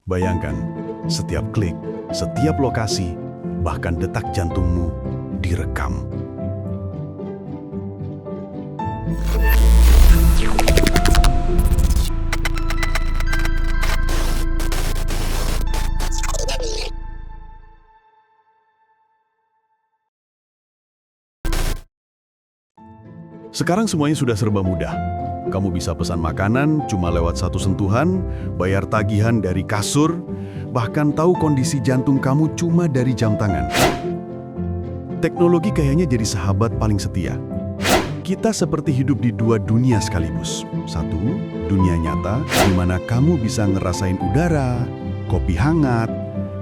Bayangkan, setiap klik, setiap lokasi, bahkan detak jantungmu direkam. Sekarang semuanya sudah serba mudah. Kamu bisa pesan makanan cuma lewat satu sentuhan, bayar tagihan dari kasur, bahkan tahu kondisi jantung kamu cuma dari jam tangan. Teknologi kayaknya jadi sahabat paling setia. Kita seperti hidup di dua dunia sekaligus. Satu, dunia nyata, di mana kamu bisa ngerasain udara, kopi hangat,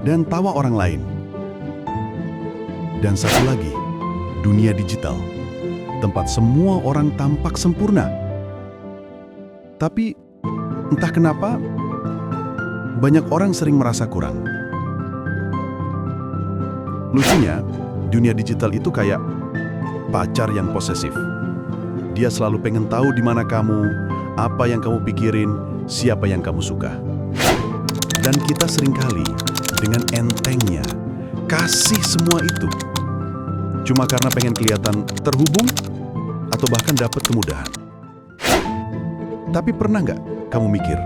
dan tawa orang lain. Dan satu lagi, dunia digital, tempat semua orang tampak sempurna. Tapi, entah kenapa, banyak orang sering merasa kurang. Lucunya, dunia digital itu kayak pacar yang posesif. Dia selalu pengen tahu di mana kamu, apa yang kamu pikirin, siapa yang kamu suka. Dan kita seringkali dengan entengnya kasih semua itu. Cuma karena pengen kelihatan terhubung atau bahkan dapat kemudahan. Tapi pernah nggak kamu mikir,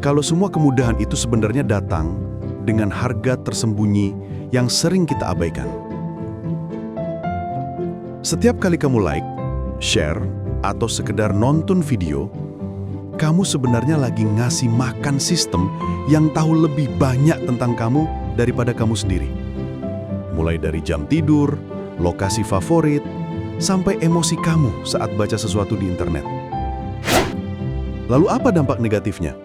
kalau semua kemudahan itu sebenarnya datang dengan harga tersembunyi yang sering kita abaikan? Setiap kali kamu like, share, atau sekedar nonton video, kamu sebenarnya lagi ngasih makan sistem yang tahu lebih banyak tentang kamu daripada kamu sendiri. Mulai dari jam tidur, lokasi favorit, sampai emosi kamu saat baca sesuatu di internet. Lalu apa dampak negatifnya?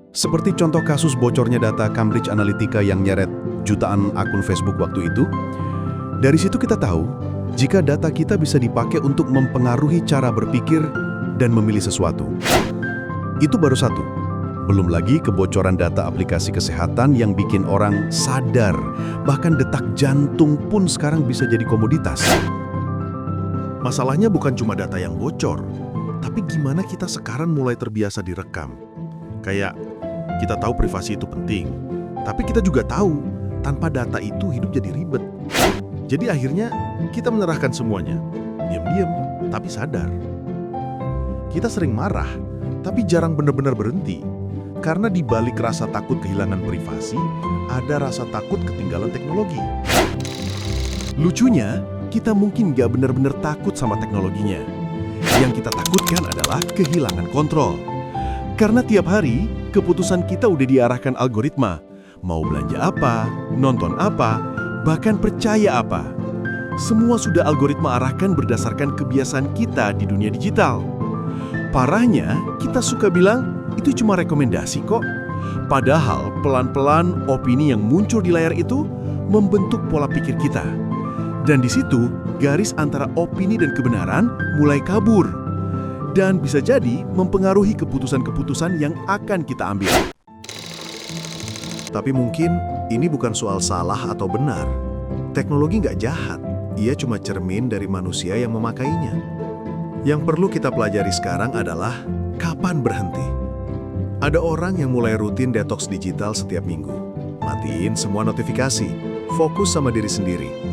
Seperti contoh kasus bocornya data Cambridge Analytica yang nyeret jutaan akun Facebook waktu itu, dari situ kita tahu jika data kita bisa dipakai untuk mempengaruhi cara berpikir dan memilih sesuatu. Itu baru satu. Belum lagi kebocoran data aplikasi kesehatan yang bikin orang sadar, bahkan detak jantung pun sekarang bisa jadi komoditas. Masalahnya bukan cuma data yang bocor, tapi gimana kita sekarang mulai terbiasa direkam. Kayak kita tahu privasi itu penting, tapi kita juga tahu tanpa data itu hidup jadi ribet. Jadi akhirnya kita menyerahkan semuanya, diam-diam tapi sadar. Kita sering marah, tapi jarang benar-benar berhenti. Karena di balik rasa takut kehilangan privasi, ada rasa takut ketinggalan teknologi. Lucunya, kita mungkin nggak benar-benar takut sama teknologinya. Yang kita takutkan adalah kehilangan kontrol. Karena tiap hari, keputusan kita udah diarahkan algoritma. Mau belanja apa, nonton apa, bahkan percaya apa. Semua sudah algoritma arahkan berdasarkan kebiasaan kita di dunia digital. Parahnya, kita suka bilang, itu cuma rekomendasi kok. Padahal pelan-pelan opini yang muncul di layar itu membentuk pola pikir kita. Dan di situ, garis antara opini dan kebenaran mulai kabur. Dan bisa jadi mempengaruhi keputusan-keputusan yang akan kita ambil. Tapi mungkin ini bukan soal salah atau benar. Teknologi nggak jahat, ia cuma cermin dari manusia yang memakainya. Yang perlu kita pelajari sekarang adalah kapan berhenti. Ada orang yang mulai rutin detox digital setiap minggu. Matiin semua notifikasi, fokus sama diri sendiri.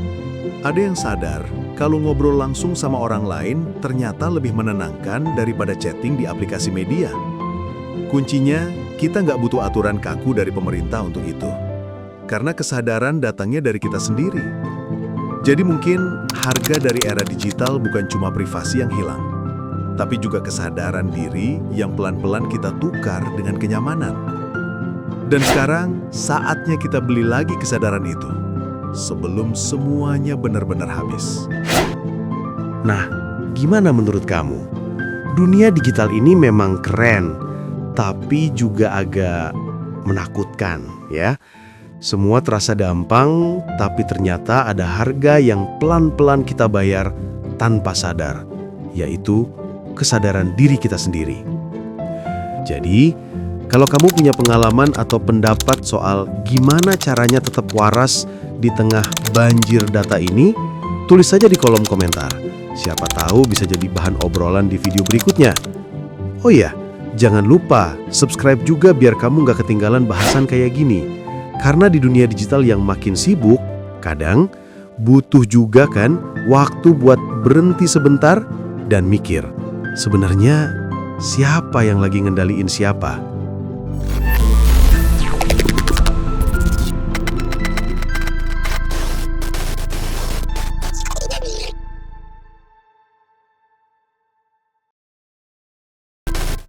Ada yang sadar kalau ngobrol langsung sama orang lain ternyata lebih menenangkan daripada chatting di aplikasi media. Kuncinya, kita nggak butuh aturan kaku dari pemerintah untuk itu. Karena kesadaran datangnya dari kita sendiri. Jadi mungkin harga dari era digital bukan cuma privasi yang hilang, tapi juga kesadaran diri yang pelan-pelan kita tukar dengan kenyamanan. Dan sekarang saatnya kita beli lagi kesadaran itu sebelum semuanya benar-benar habis. Nah, gimana menurut kamu? Dunia digital ini memang keren, tapi juga agak menakutkan, ya. Semua terasa gampang, tapi ternyata ada harga yang pelan-pelan kita bayar tanpa sadar, yaitu kesadaran diri kita sendiri. Jadi, kalau kamu punya pengalaman atau pendapat soal gimana caranya tetap waras di tengah banjir data ini, tulis saja di kolom komentar. Siapa tahu bisa jadi bahan obrolan di video berikutnya. Oh iya, Jangan lupa subscribe juga biar kamu nggak ketinggalan bahasan kayak gini. Karena di dunia digital yang makin sibuk, kadang butuh juga kan waktu buat berhenti sebentar dan mikir. Sebenarnya siapa yang lagi ngendaliin siapa?